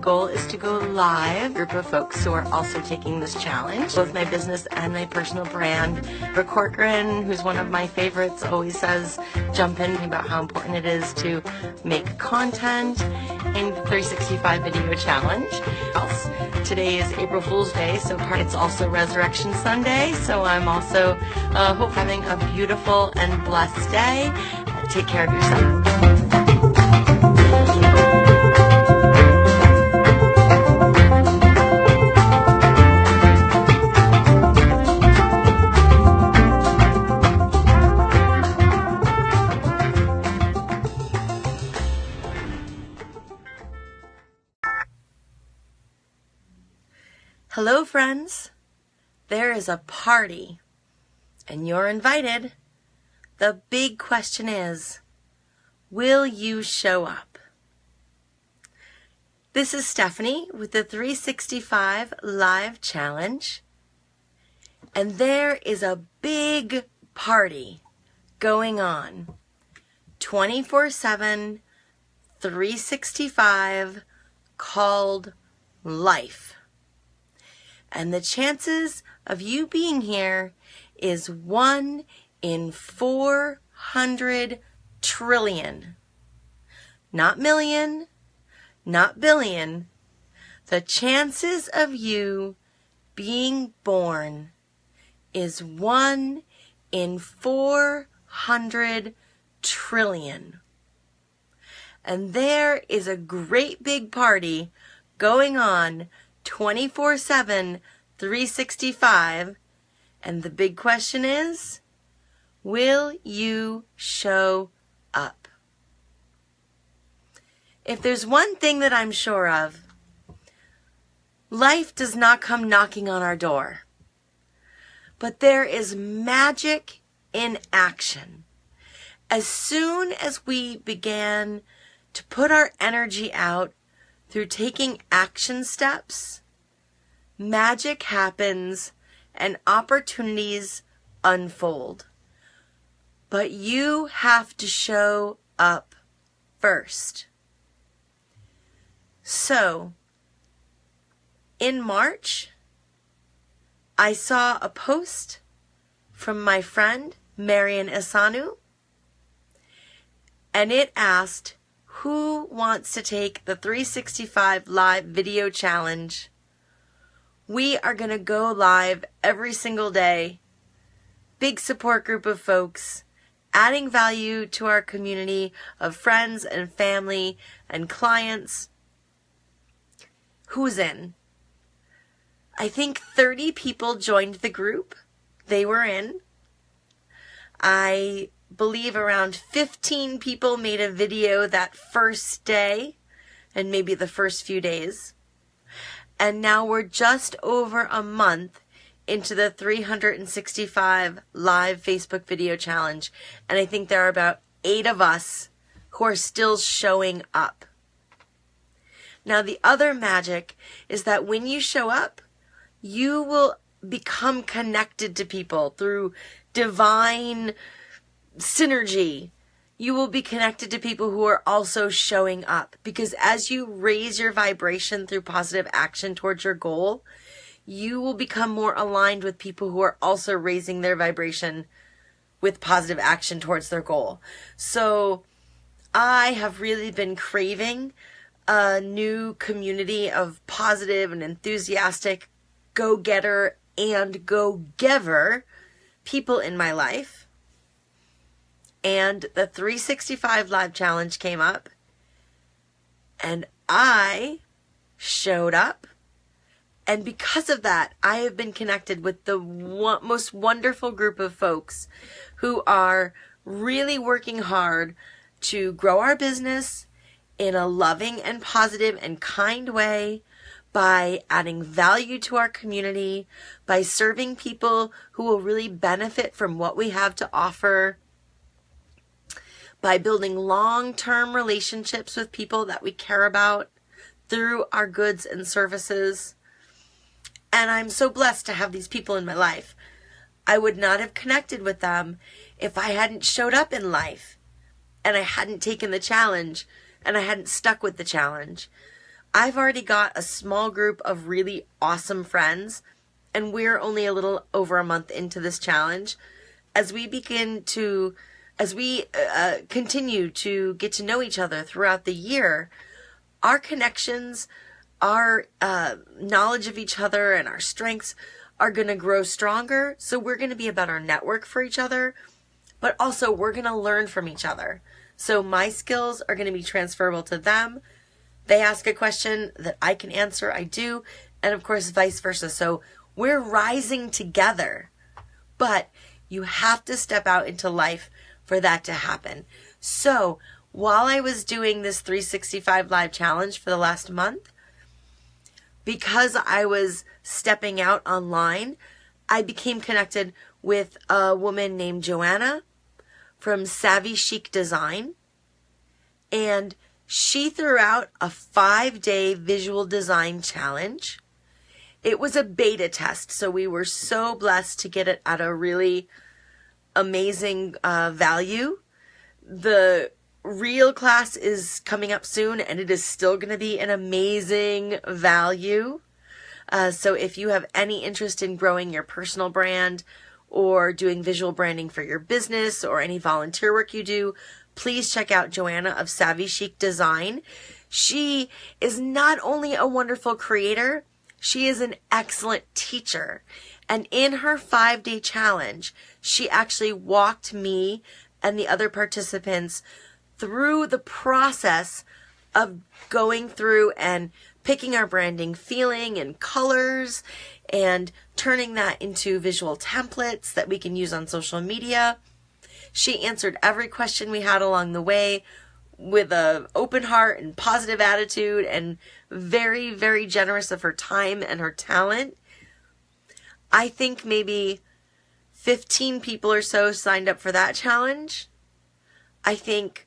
goal is to go live. A group of folks who are also taking this challenge, both my business and my personal brand. Rick Corcoran, who's one of my favorites, always says, jump in about how important it is to make content in the 365 video challenge. Today is April Fool's Day, so it's also Resurrection Sunday, so I'm also hope having a beautiful and blessed day. Take care of yourself. Hello, friends. There is a party, and you're invited. The big question is, will you show up? This is Stephanie with the 365 Live Challenge, and there is a big party going on 24/7, 365 called life. And the chances of you being here is 1 in 400 trillion. Not million, not billion. The chances of you being born is 1 in 400 trillion. And there is a great big party going on 24/7, 365, and the big question is, will you show up? If there's one thing that I'm sure of, life does not come knocking on our door, but there is magic in action. As soon as we began to put our energy out through taking action steps, magic happens and opportunities unfold. But you have to show up first. So, in March, I saw a post from my friend Marian Asanu, and it asked, who wants to take the 365 Live Video Challenge? We are going to go live every single day. Big support group of folks, adding value to our community of friends and family and clients. Who's in? I think 30 people joined the group. They were in. I believe around 15 people made a video that first day and maybe the first few days. And now we're just over a month into the 365 Live Facebook Video Challenge. And I think there are about 8 of us who are still showing up. Now, the other magic is that when you show up, you will become connected to people through divine synergy. You will be connected to people who are also showing up, because as you raise your vibration through positive action towards your goal, you will become more aligned with people who are also raising their vibration with positive action towards their goal. So I have really been craving a new community of positive and enthusiastic go-getter and go-giver people in my life. And the 365 Live Challenge came up, and I showed up. And because of that, I have been connected with the most wonderful group of folks who are really working hard to grow our business in a loving and positive and kind way, by adding value to our community, by serving people who will really benefit from what we have to offer, by building long-term relationships with people that we care about through our goods and services. And I'm so blessed to have these people in my life. I would not have connected with them if I hadn't showed up in life and I hadn't taken the challenge and I hadn't stuck with the challenge. I've already got a small group of really awesome friends, and we're only a little over a month into this challenge. As we continue to get to know each other throughout the year, our connections, our knowledge of each other and our strengths are going to grow stronger. So we're going to be a better network for each other, but also we're going to learn from each other. So my skills are going to be transferable to them. They ask a question that I can answer, I do, and of course vice versa. So we're rising together, but you have to step out into life for that to happen. So while I was doing this 365 Live Challenge for the last month, because I was stepping out online, I became connected with a woman named Joanna from Savvy Chic Design, and she threw out a 5-day visual design challenge. It was a beta test, so we were so blessed to get it at a really amazing value. The real class is coming up soon, and it is still going to be an amazing value. So if you have any interest in growing your personal brand or doing visual branding for your business or any volunteer work you do, please check out Joanna of Savvy Chic Design. She is not only a wonderful creator, she is an excellent teacher. And in her 5-day challenge, she actually walked me and the other participants through the process of going through and picking our branding feeling and colors and turning that into visual templates that we can use on social media. She answered every question we had along the way with an open heart and positive attitude and very, very generous of her time and her talent. I think maybe 15 people or so signed up for that challenge. I think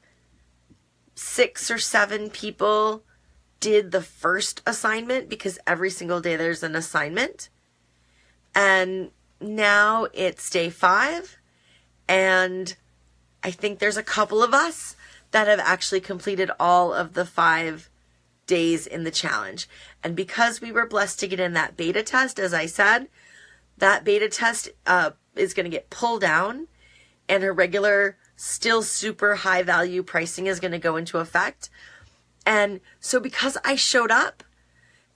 6 or 7 people did the first assignment, because every single day there's an assignment. And now it's day 5. And I think there's a couple of us that have actually completed all of the 5 days in the challenge. And because we were blessed to get in that beta test, as I said, that beta test is going to get pulled down, and her regular, still super high value pricing is going to go into effect. And so because I showed up,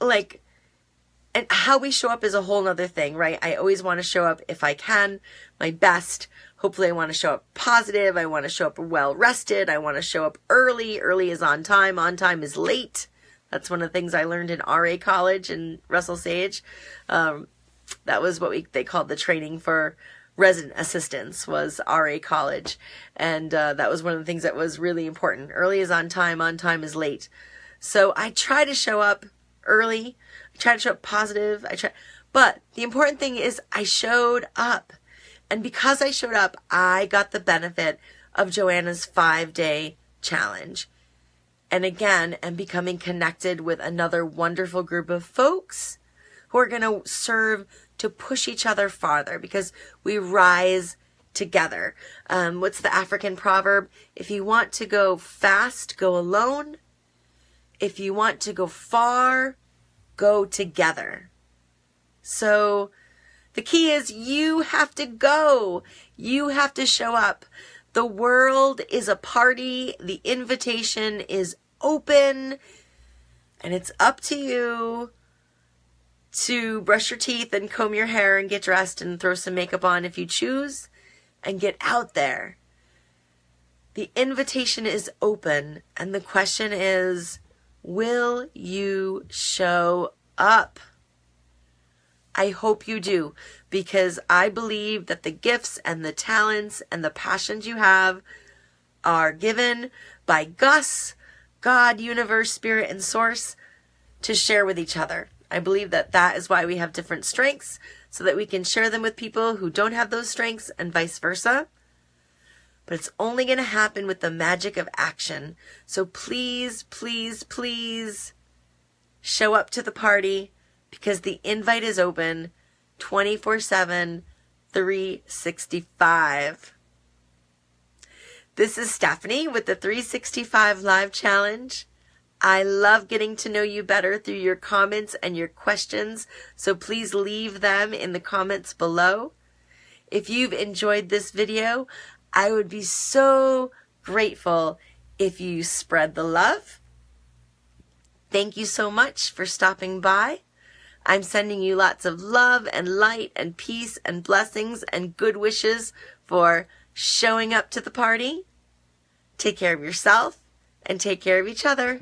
and how we show up is a whole nother thing, right? I always want to show up, if I can, my best. Hopefully I want to show up positive. I want to show up well rested. I want to show up early. Early is on time. On time is late. That's one of the things I learned in RA college in Russell Sage. That was what they called the training for resident assistants, was RA college. And that was one of the things that was really important. Early is on time is late. So I try to show up early. I try to show up positive. But the important thing is I showed up. And because I showed up, I got the benefit of Joanna's 5-day challenge. And again, I'm becoming connected with another wonderful group of folks who are going to serve to push each other farther, because we rise together. What's the African proverb? If you want to go fast, go alone. If you want to go far, go together. So the key is you have to go. You have to show up. The world is a party. The invitation is open. And it's up to you to brush your teeth and comb your hair and get dressed and throw some makeup on if you choose, and get out there. The invitation is open, and the question is, will you show up? I hope you do, because I believe that the gifts and the talents and the passions you have are given by Gus, God, universe, spirit, and source to share with each other. I believe that that is why we have different strengths, so that we can share them with people who don't have those strengths, and vice versa. But it's only going to happen with the magic of action. So please, please, please show up to the party, because the invite is open 24/7, 365. This is Stephanie with the 365 Live Challenge. I love getting to know you better through your comments and your questions, so please leave them in the comments below. If you've enjoyed this video, I would be so grateful if you spread the love. Thank you so much for stopping by. I'm sending you lots of love and light and peace and blessings and good wishes for showing up to the party. Take care of yourself and take care of each other.